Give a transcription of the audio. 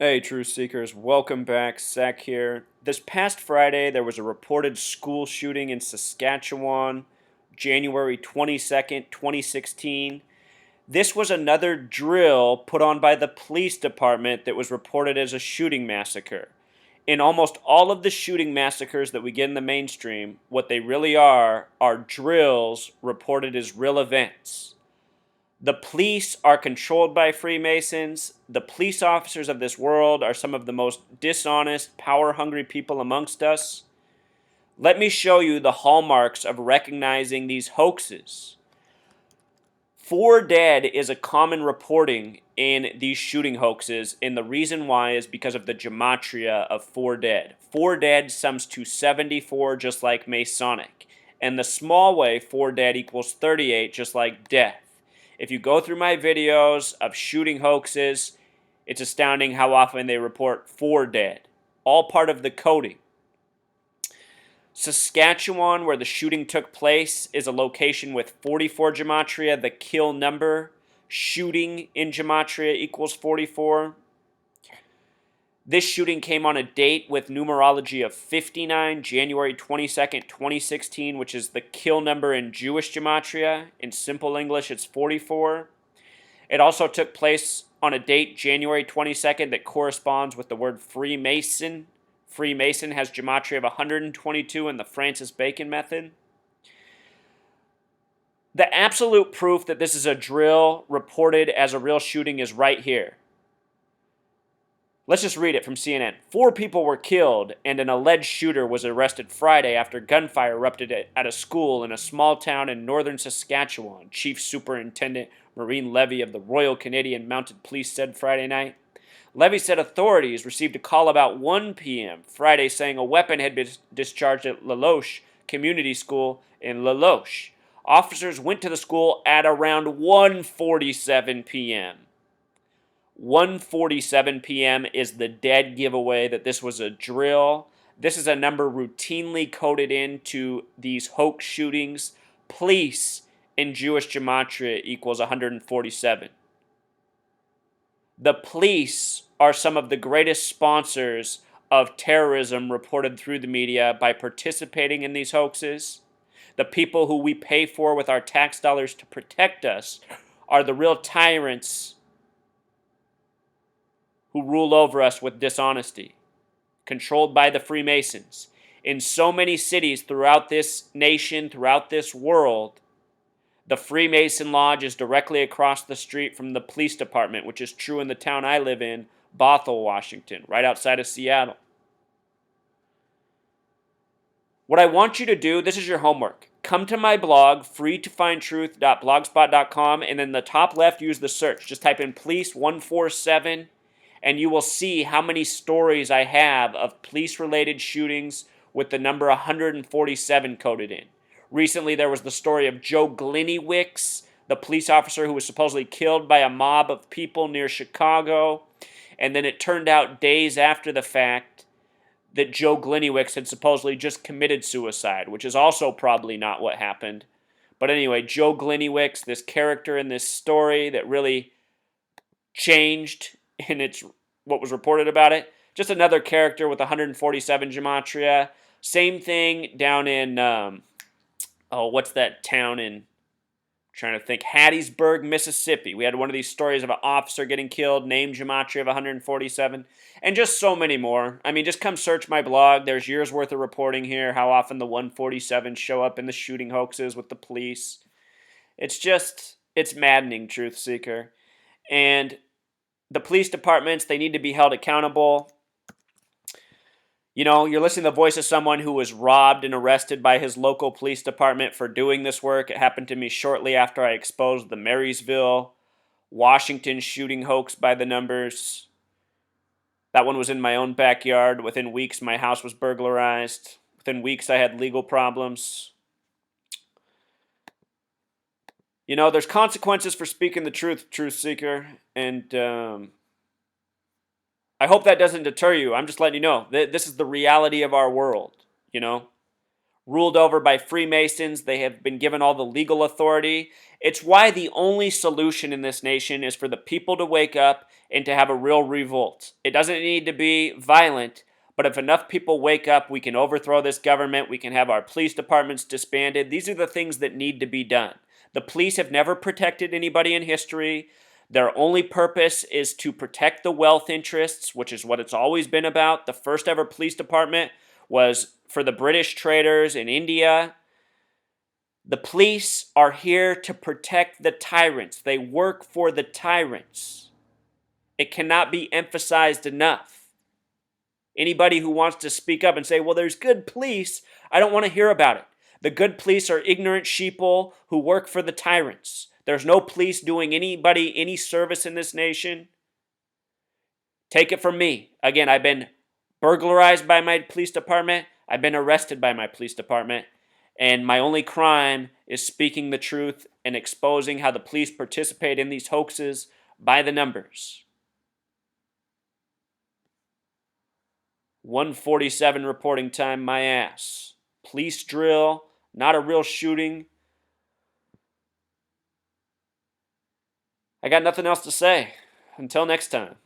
Hey, Truth Seekers, welcome back. Sack here. This past Friday, there was a reported school shooting in Saskatchewan, January 22nd, 2016. This was another drill put on by the police department that was reported as a shooting massacre. In almost all of the shooting massacres that we get in the mainstream, what they really are drills reported as real events. The police are controlled by Freemasons. The police officers of this world are some of the most dishonest, power hungry people amongst us. Let me show you the hallmarks of recognizing these hoaxes. 4 dead is a common reporting in these shooting hoaxes, and the reason why is because of the gematria of 4 dead. 4 dead sums to 74, just like Masonic. And the small way, 4 dead equals 38, just like death. If you go through my videos of shooting hoaxes, it's astounding how often they report 4 dead. All part of the coding. Saskatchewan, where the shooting took place, is a location with 44 gematria. The kill number, shooting in gematria equals 44. This shooting came on a date with numerology of 59, January 22nd, 2016, which is the kill number in Jewish gematria. In simple English, it's 44. It also took place on a date, January 22nd, that corresponds with the word Freemason. Freemason has gematria of 122 in the Francis Bacon method. The absolute proof that this is a drill reported as a real shooting is right here. Let's just read it from CNN. 4 people were killed, and an alleged shooter was arrested Friday after gunfire erupted at a school in a small town in northern Saskatchewan, Chief Superintendent Maureen Levy of the Royal Canadian Mounted Police said Friday night. Levy said authorities received a call about 1 p.m. Friday saying a weapon had been discharged at Lelouch Community School in Lelouch. Officers went to the school at around 1:47 p.m. 1:47 p.m. is the dead giveaway that this was a drill. This is a number routinely coded into these hoax shootings. Police in Jewish gematria equals 147. The police are some of the greatest sponsors of terrorism reported through the media by participating in these hoaxes. The people who we pay for with our tax dollars to protect us are the real tyrants who rule over us with dishonesty, controlled by the Freemasons. In so many cities throughout this nation, throughout this world, the Freemason Lodge is directly across the street from the police department, which is true in the town I live in, Bothell, Washington, right outside of Seattle. What I want you to do, this is your homework. Come to my blog, freetofindtruth.blogspot.com, and in the top left, use the search. Just type in police 147, and you will see how many stories I have of police-related shootings with the number 147 coded in. Recently, there was the story of Joe Gliniewicz, the police officer who was supposedly killed by a mob of people near Chicago. And then it turned out days after the fact that Joe Gliniewicz had supposedly just committed suicide, which is also probably not what happened. But anyway, Joe Gliniewicz, this character in this story that really changed in its what was reported about it. Just another character with 147 gematria. Same thing down in what's that town in? I'm trying to think. Hattiesburg, Mississippi. We had one of these stories of an officer getting killed, named gematria of 147, and just so many more. I mean, just come search my blog. There's years worth of reporting here. How often the 147 show up in the shooting hoaxes with the police. It's maddening, Truth Seeker. And the police departments, they need to be held accountable. You know, you're listening to the voice of someone who was robbed and arrested by his local police department for doing this work. It happened to me shortly after I exposed the Marysville, Washington shooting hoax by the numbers. That one was in my own backyard. Within weeks, my house was burglarized. Within weeks, I had legal problems. You know, there's consequences for speaking the truth, Truth Seeker, and I hope that doesn't deter you. I'm just letting you know. This is the reality of our world, you know. ruled over by Freemasons. They have been given all the legal authority. It's why the only solution in this nation is for the people to wake up and to have a real revolt. It doesn't need to be violent, but if enough people wake up, we can overthrow this government. We can have our police departments disbanded. These are the things that need to be done. The police have never protected anybody in history. Their only purpose is to protect the wealth interests, which is what it's always been about. The first ever police department was for the British traders in India. The police are here to protect the tyrants. They work for the tyrants. It cannot be emphasized enough. Anybody who wants to speak up and say, well, there's good police, I don't want to hear about it. The good police are ignorant sheeple who work for the tyrants. There's no police doing anybody any service in this nation. Take it from me. Again, I've been burglarized by my police department. I've been arrested by my police department. And my only crime is speaking the truth and exposing how the police participate in these hoaxes by the numbers. 1:47 reporting time, my ass. Police drill, not a real shooting. I got nothing else to say. Until next time.